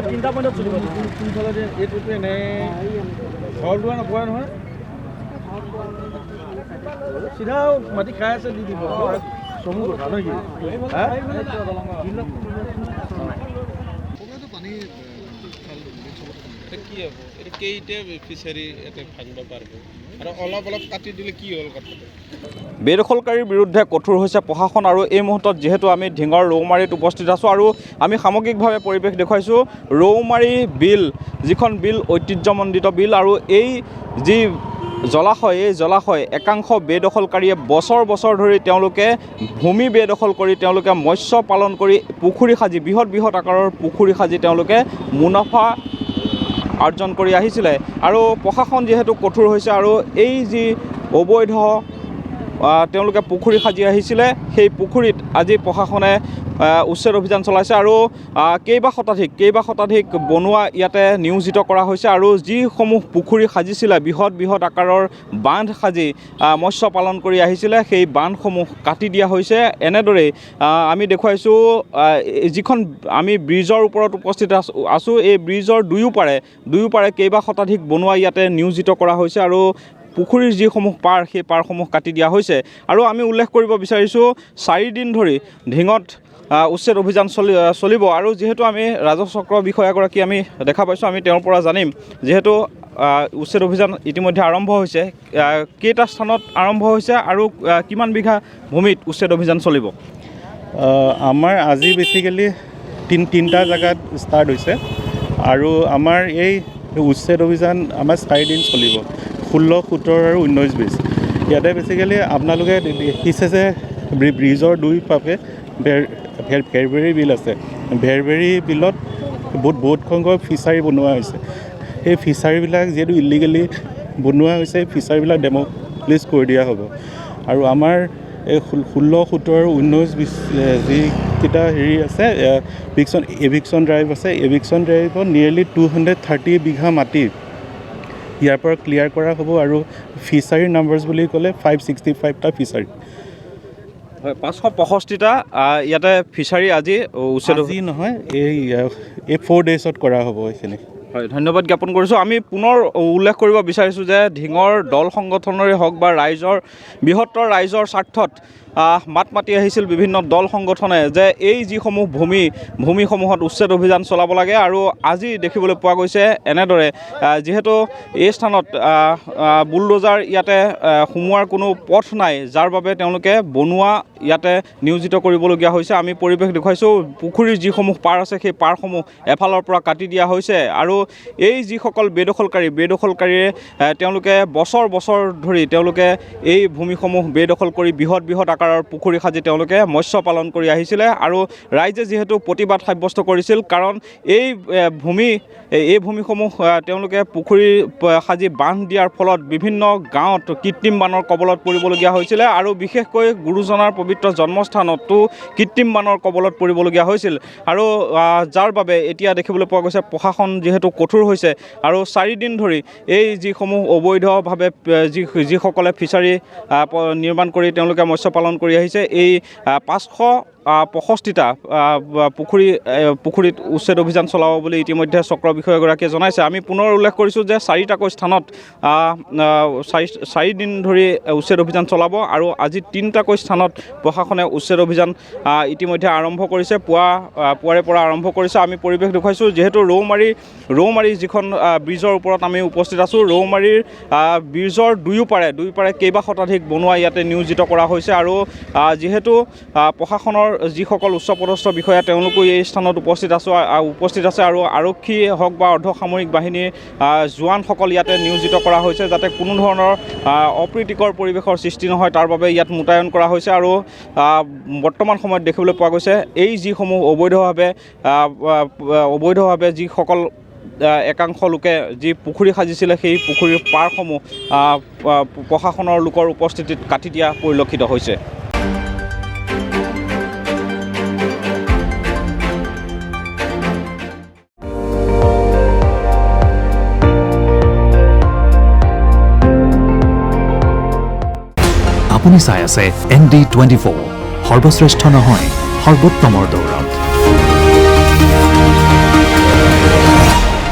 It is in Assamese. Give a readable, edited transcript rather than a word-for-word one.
তিনিটা পইণ্টত চলিব কোনফালে এইটো এনে ঘৰটো নপৰে নহয় চিধা মাটি খাই আছে দি দিব চমু কথা নহয় কি হ'ব এইটো কেইটা ফিচাৰী ইয়াতে ভাঙিব পাৰিব আৰু অলপ অলপ কাটি দিলে কি হ'ল কথাটো বেদখলকাৰীৰ বিৰুদ্ধে কঠোৰ হৈছে প্ৰশাসন আৰু এই মুহূৰ্তত যিহেতু আমি ঢিঙৰ ৰৌমাৰীত উপস্থিত আছোঁ আৰু আমি সামগ্ৰিকভাৱে পৰিৱেশ দেখুৱাইছোঁ ৰৌমাৰী বিল যিখন বিল ঐতিহ্যমণ্ডিত বিল আৰু এই যি জলাশয় এই জলাশয় একাংশ বেদখলকাৰীয়ে বছৰ বছৰ ধৰি তেওঁলোকে ভূমি বেদখল কৰি তেওঁলোকে মৎস্য পালন কৰি পুখুৰী সাজি বৃহৎ বৃহৎ আকাৰৰ পুখুৰী সাজি তেওঁলোকে মুনাফা অৰ্জন কৰি আহিছিলে আৰু প্ৰশাসন যিহেতু কঠোৰ হৈছে আৰু এই যি অবৈধ তেওঁলোকে পুখুৰী সাজি আহিছিলে সেই পুখুৰীত আজি প্ৰশাসনে উচ্ছেদ অভিযান চলাইছে আৰু কেইবা শতাধিক বনোৱা ইয়াতে নিয়োজিত কৰা হৈছে আৰু যিসমূহ পুখুৰী সাজিছিলে বৃহৎ বৃহৎ আকাৰৰ বান্ধ সাজি মৎস্য পালন কৰি আহিছিলে সেই বান্ধসমূহ কাটি দিয়া হৈছে এনেদৰেই আমি দেখুৱাইছোঁ যিখন আমি ব্ৰিজৰ ওপৰত উপস্থিত আছোঁ এই ব্ৰিজৰ দুয়োপাৰে কেইবা শতাধিক বনোৱা ইয়াতে নিয়োজিত কৰা হৈছে আৰু পুখুৰীৰ যিসমূহ পাৰ সেই পাৰসমূহ কাটি দিয়া হৈছে আৰু আমি উল্লেখ কৰিব বিচাৰিছোঁ 4 দিন ধৰি ঢিঙত উচ্ছেদ অভিযান চলিব আৰু যিহেতু আমি ৰাজহ চক্ৰ বিষয়াগৰাকী আমি দেখা পাইছোঁ আমি তেওঁৰ পৰা জানিম যিহেতু উচ্ছেদ অভিযান ইতিমধ্যে আৰম্ভ হৈছে কেইটা স্থানত আৰম্ভ হৈছে আৰু কিমান বিঘা ভূমিত উচ্ছেদ অভিযান চলিব আমাৰ আজি বেচিকেলি তিনিটা জেগাত ষ্টাৰ্ট হৈছে আৰু আমাৰ এই উচ্ছেদ অভিযান আমাৰ 4 দিন চলিব 16, 17 আৰু 19, 20 ইয়াতে বেচিকেলি আপোনালোকে দেখিছে যে ব্ৰিজৰ দুয়োপাশে ভেৰভেৰী বিল আছে ভেৰভেৰী বিলত বহুত সংখ্যক ফিচাৰী বনোৱা হৈছে সেই ফিচাৰীবিলাক যিহেতু ইলিগেলি বনোৱা হৈছে ফিচাৰীবিলাক ডেমলিছ কৰি দিয়া হ'ব আৰু আমাৰ এই 16, 17 আৰু 19, 20 যিকেইটা হেৰি আছে এভিকশ্যন ড্ৰাইভ আছে এভিকশ্যন ড্ৰাইভত নিয়েৰলি 230 বিঘা মাটি ইয়াৰ পৰা ক্লিয়াৰ কৰা হ'ব আৰু ফিচাৰীৰ নাম্বাৰছ বুলি ক'লে 565টা ফিচাৰী হয় 565টা ইয়াতে ফিচাৰী আজি উচ্ছেদ নহয় এই 4 ডেজত কৰা হ'ব এইখিনি হয় ধন্যবাদ জ্ঞাপন কৰিছোঁ আমি পুনৰ উল্লেখ কৰিব বিচাৰিছোঁ যে ঢিঙৰ দল সংগঠনৰে হওক বা বৃহত্তৰ ৰাইজৰ স্বাৰ্থত মাত মাতি আহিছিল বিভিন্ন দল সংগঠনে যে এই যিসমূহ ভূমিসমূহত উচ্ছেদ অভিযান চলাব লাগে আৰু আজি দেখিবলৈ পোৱা গৈছে এনেদৰে যিহেতু এই স্থানত বুলডোজাৰ ইয়াতে সোমোৱাৰ কোনো পথ নাই যাৰ বাবে তেওঁলোকে বনোৱা ইয়াতে নিয়োজিত কৰিবলগীয়া হৈছে আমি পৰিৱেশ দেখুৱাইছোঁ পুখুৰীৰ যিসমূহ পাৰ আছে সেই পাৰসমূহ এফালৰ পৰা কাটি দিয়া হৈছে আৰু এই যিসকল বেদখলকাৰীয়ে তেওঁলোকে বছৰ ধৰি তেওঁলোকে এই ভূমিসমূহ বেদখল কৰি বৃহৎ আকাৰৰ পুখুৰী সাজি তেওঁলোকে মৎস্য পালন কৰি আহিছিলে আৰু ৰাইজে যিহেতু প্ৰতিবাদ সাব্যস্ত কৰিছিল কাৰণ এই ভূমিসমূহ তেওঁলোকে পুখুৰী সাজি বান্ধ দিয়াৰ ফলত বিভিন্ন গাঁৱত কৃত্ৰিম বানৰ কবলত পৰিবলগীয়া হৈছিলে আৰু বিশেষকৈ গুৰুজনাৰ পবিত্ৰ জন্মস্থানতো কৃত্ৰিম বানৰ কবলত পৰিবলগীয়া হৈছিল আৰু যাৰ বাবে এতিয়া দেখিবলৈ পোৱা গৈছে প্ৰশাসন যিহেতু কঠোৰ হৈছে আৰু 4 দিন ধৰি এই যিসমূহ অবৈধভাৱে যিসকলে ফিচাৰী নিৰ্মাণ কৰি তেওঁলোকে মৎস্য পালন কৰি আহিছে এই 565টা পুখুৰীত উচ্ছেদ অভিযান চলাব বুলি ইতিমধ্যে চক্ৰ বিষয়াগৰাকীয়ে জনাইছে আমি পুনৰ উল্লেখ কৰিছোঁ যে 4টাকৈ স্থানত 4 দিন ধৰি উচ্ছেদ অভিযান চলাব আৰু আজি 3টাকৈ স্থানত প্ৰশাসনে উচ্ছেদ অভিযান ইতিমধ্যে আৰম্ভ কৰিছে পুৱাৰে পৰা আৰম্ভ কৰিছে আমি পৰিৱেশ দেখুৱাইছোঁ যিহেতু ৰৌমাৰী যিখন ব্ৰিজৰ ওপৰত আমি উপস্থিত আছোঁ ৰৌমাৰীৰ ব্ৰিজৰ দুয়োপাৰে কেইবা শতাধিক বনোৱা ইয়াতে নিয়োজিত কৰা হৈছে আৰু যিহেতু প্ৰশাসনৰ যিসকল উচ্চপদস্থ বিষয়া তেওঁলোকো এই স্থানত উপস্থিত আছে আৰু আৰক্ষী হওক বা অৰ্ধসামৰিক বাহিনীৰ জোৱানসকল ইয়াতে নিয়োজিত কৰা হৈছে যাতে কোনো ধৰণৰ অপ্ৰীতিকৰ পৰিৱেশৰ সৃষ্টি নহয় তাৰ বাবে ইয়াত মোতায়েন কৰা হৈছে আৰু বৰ্তমান সময়ত দেখিবলৈ পোৱা গৈছে এই যিসমূহ অবৈধভাৱে যিসকল একাংশ লোকে যি পুখুৰী সাজিছিলে সেই পুখুৰীৰ পাৰসমূহ প্ৰশাসনৰ লোকৰ উপস্থিতিত কাটি দিয়া পৰিলক্ষিত হৈছে আপুনি চাই আছে ND24 সৰ্বশ্ৰেষ্ঠ নহয় সৰ্বোত্তমৰ দৌৰ